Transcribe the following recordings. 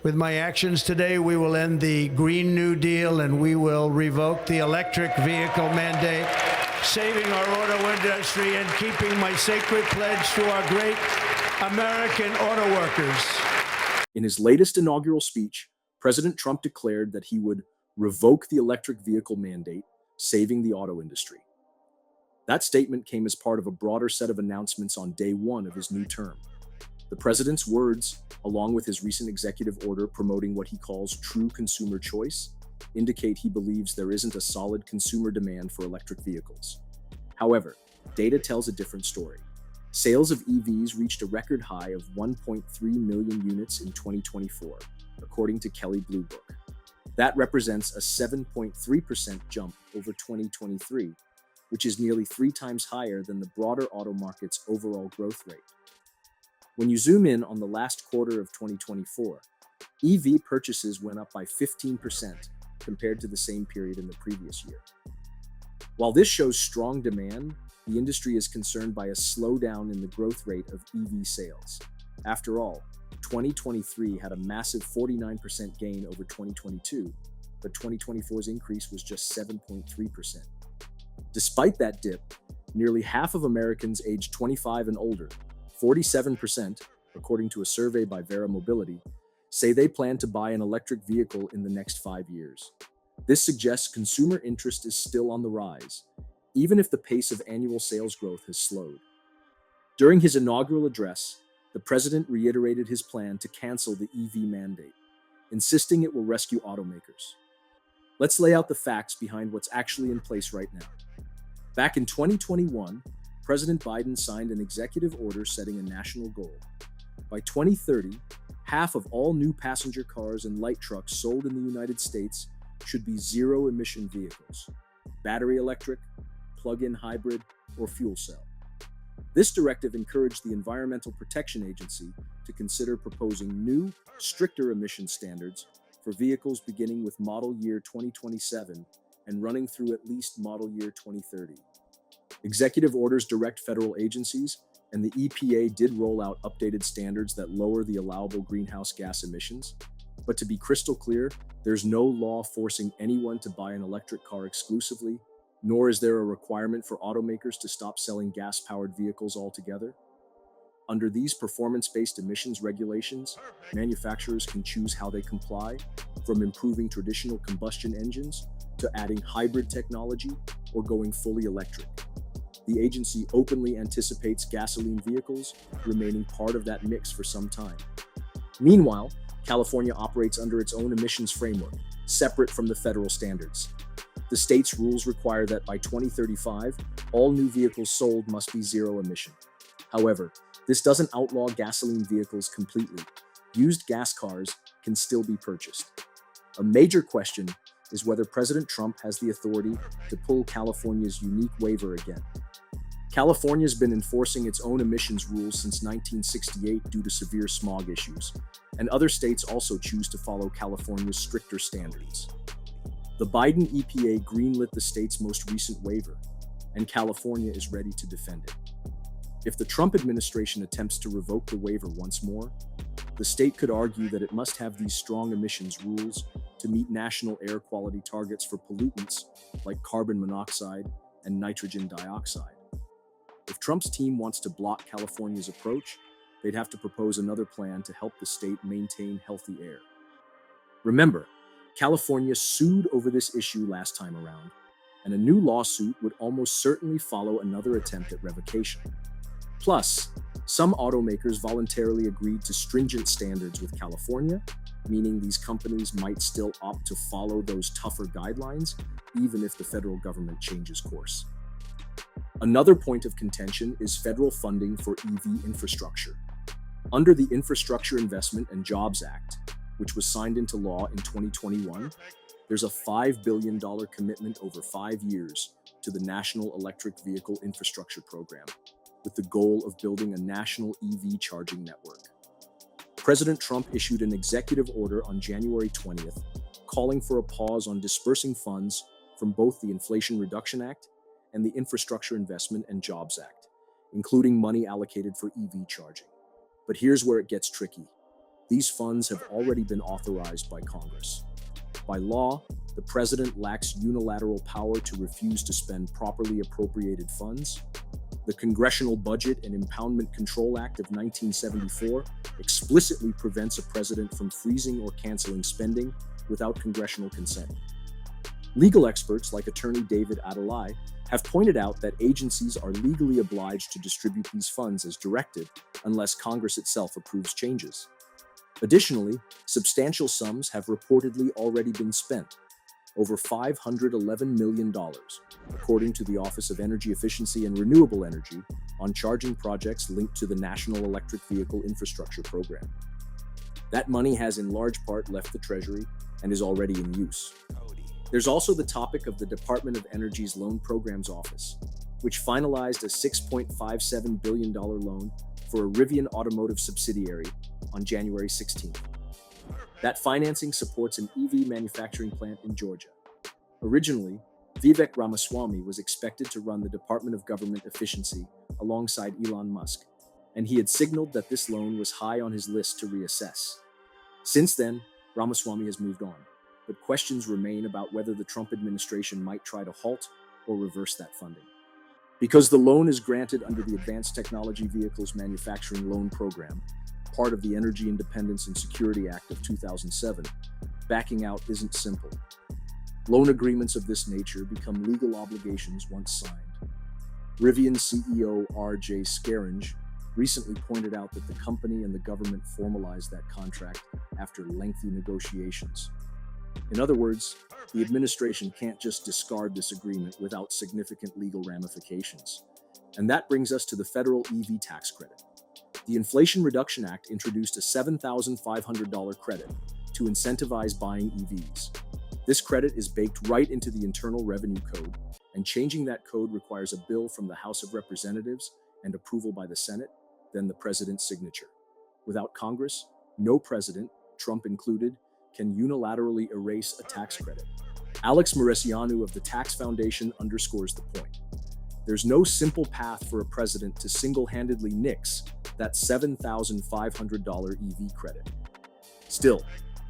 With my actions today, we will end the Green New Deal and we will revoke the electric vehicle mandate, saving our auto industry and keeping my sacred pledge to our great American auto workers. In his latest inaugural speech, President Trump declared that he would revoke the electric vehicle mandate, saving the auto industry. That statement came as part of a broader set of announcements on day one of his new term. The president's words, along with his recent executive order promoting what he calls true consumer choice, indicate he believes there isn't a solid consumer demand for electric vehicles. However, data tells a different story. Sales of EVs reached a record high of 1.3 million units in 2024, according to Kelley Blue Book. That represents a 7.3% jump over 2023, which is nearly 3 times higher than the broader auto market's overall growth rate. When you zoom in on the last quarter of 2024, EV purchases went up by 15% compared to the same period in the previous year. While this shows strong demand, the industry is concerned by a slowdown in the growth rate of EV sales. After all, 2023 had a massive 49% gain over 2022, but 2024's increase was just 7.3%. Despite that dip, nearly half of Americans aged 25 and older, 47%, according to a survey by Vera Mobility, say they plan to buy an electric vehicle in the next 5 years. This suggests consumer interest is still on the rise, even if the pace of annual sales growth has slowed. During his inaugural address, the president reiterated his plan to cancel the EV mandate, insisting it will rescue automakers. Let's lay out the facts behind what's actually in place right now. Back in 2021, President Biden signed an executive order setting a national goal. By 2030, half of all new passenger cars and light trucks sold in the United States should be zero-emission vehicles, battery electric, plug-in hybrid, or fuel cell. This directive encouraged the Environmental Protection Agency to consider proposing new, stricter emission standards for vehicles beginning with model year 2027 and running through at least model year 2030. Executive orders direct federal agencies, and the EPA did roll out updated standards that lower the allowable greenhouse gas emissions. But to be crystal clear, there's no law forcing anyone to buy an electric car exclusively, nor is there a requirement for automakers to stop selling gas-powered vehicles altogether. Under these performance-based emissions regulations, manufacturers can choose how they comply, from improving traditional combustion engines to adding hybrid technology or going fully electric. The agency openly anticipates gasoline vehicles remaining part of that mix for some time. Meanwhile, California operates under its own emissions framework, separate from the federal standards. The state's rules require that by 2035, all new vehicles sold must be zero emission. However, this doesn't outlaw gasoline vehicles completely. Used gas cars can still be purchased. A major question is whether President Trump has the authority to pull California's unique waiver again. California's been enforcing its own emissions rules since 1968 due to severe smog issues, and other states also choose to follow California's stricter standards. The Biden EPA greenlit the state's most recent waiver, and California is ready to defend it. If the Trump administration attempts to revoke the waiver once more, the state could argue that it must have these strong emissions rules to meet national air quality targets for pollutants like carbon monoxide and nitrogen dioxide. If Trump's team wants to block California's approach, they'd have to propose another plan to help the state maintain healthy air. Remember, California sued over this issue last time around, and a new lawsuit would almost certainly follow another attempt at revocation. Plus, some automakers voluntarily agreed to stringent standards with California, meaning these companies might still opt to follow those tougher guidelines, even if the federal government changes course. Another point of contention is federal funding for EV infrastructure. Under the Infrastructure Investment and Jobs Act, which was signed into law in 2021, there's a $5 billion commitment over 5 years to the National Electric Vehicle Infrastructure Program, with the goal of building a national EV charging network. President Trump issued an executive order on January 20th, calling for a pause on dispersing funds from both the Inflation Reduction Act and the Infrastructure Investment and Jobs Act, including money allocated for EV charging. But here's where it gets tricky. These funds have already been authorized by Congress. By law, the president lacks unilateral power to refuse to spend properly appropriated funds. The Congressional Budget and Impoundment Control Act of 1974 explicitly prevents a president from freezing or canceling spending without congressional consent. Legal experts like attorney David Adlai have pointed out that agencies are legally obliged to distribute these funds as directed unless Congress itself approves changes. Additionally, substantial sums have reportedly already been spent, over $511 million, according to the Office of Energy Efficiency and Renewable Energy, on charging projects linked to the National Electric Vehicle Infrastructure Program. That money has in large part left the Treasury and is already in use. There's also the topic of the Department of Energy's Loan Programs Office, which finalized a $6.57 billion loan for a Rivian Automotive subsidiary on January 16th. That financing supports an EV manufacturing plant in Georgia. Originally, Vivek Ramaswamy was expected to run the Department of Government Efficiency alongside Elon Musk, and he had signaled that this loan was high on his list to reassess. Since then, Ramaswamy has moved on, but questions remain about whether the Trump administration might try to halt or reverse that funding. Because the loan is granted under the Advanced Technology Vehicles Manufacturing Loan Program, part of the Energy Independence and Security Act of 2007, backing out isn't simple. Loan agreements of this nature become legal obligations once signed. Rivian CEO R.J. Scaringe recently pointed out that the company and the government formalized that contract after lengthy negotiations. In other words, the administration can't just discard this agreement without significant legal ramifications. And that brings us to the federal EV tax credit. The Inflation Reduction Act introduced a $7,500 credit to incentivize buying EVs. This credit is baked right into the Internal Revenue Code, and changing that code requires a bill from the House of Representatives and approval by the Senate, then the president's signature. Without Congress, no president, Trump included, can unilaterally erase a tax credit. Alex Maurescianu of the Tax Foundation underscores the point. There's no simple path for a president to single-handedly nix that $7,500 EV credit. Still,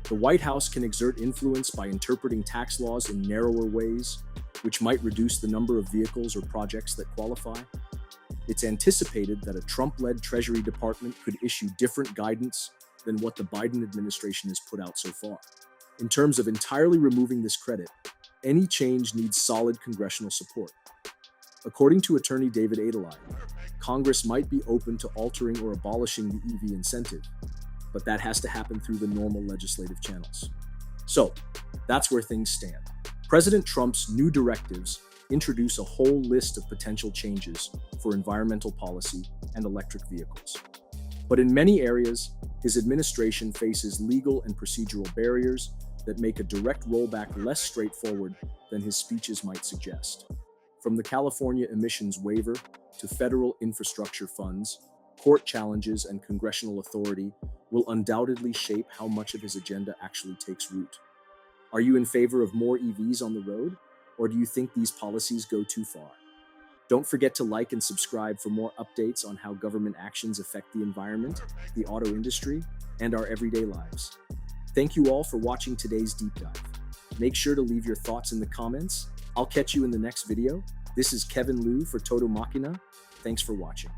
the White House can exert influence by interpreting tax laws in narrower ways, which might reduce the number of vehicles or projects that qualify. It's anticipated that a Trump-led Treasury Department could issue different guidance than what the Biden administration has put out so far. In terms of entirely removing this credit, any change needs solid congressional support. According to attorney David Adlai, Congress might be open to altering or abolishing the EV incentive, but that has to happen through the normal legislative channels. So, that's where things stand. President Trump's new directives introduce a whole list of potential changes for environmental policy and electric vehicles. But in many areas, his administration faces legal and procedural barriers that make a direct rollback less straightforward than his speeches might suggest. From the California emissions waiver to federal infrastructure funds, court challenges and congressional authority will undoubtedly shape how much of his agenda actually takes root. Are you in favor of more EVs on the road, or do you think these policies go too far? Don't forget to like and subscribe for more updates on how government actions affect the environment, the auto industry, and our everyday lives. Thank you all for watching today's deep dive. Make sure to leave your thoughts in the comments. I'll catch you in the next video. This is Kevin Liu for Todo Machina. Thanks for watching.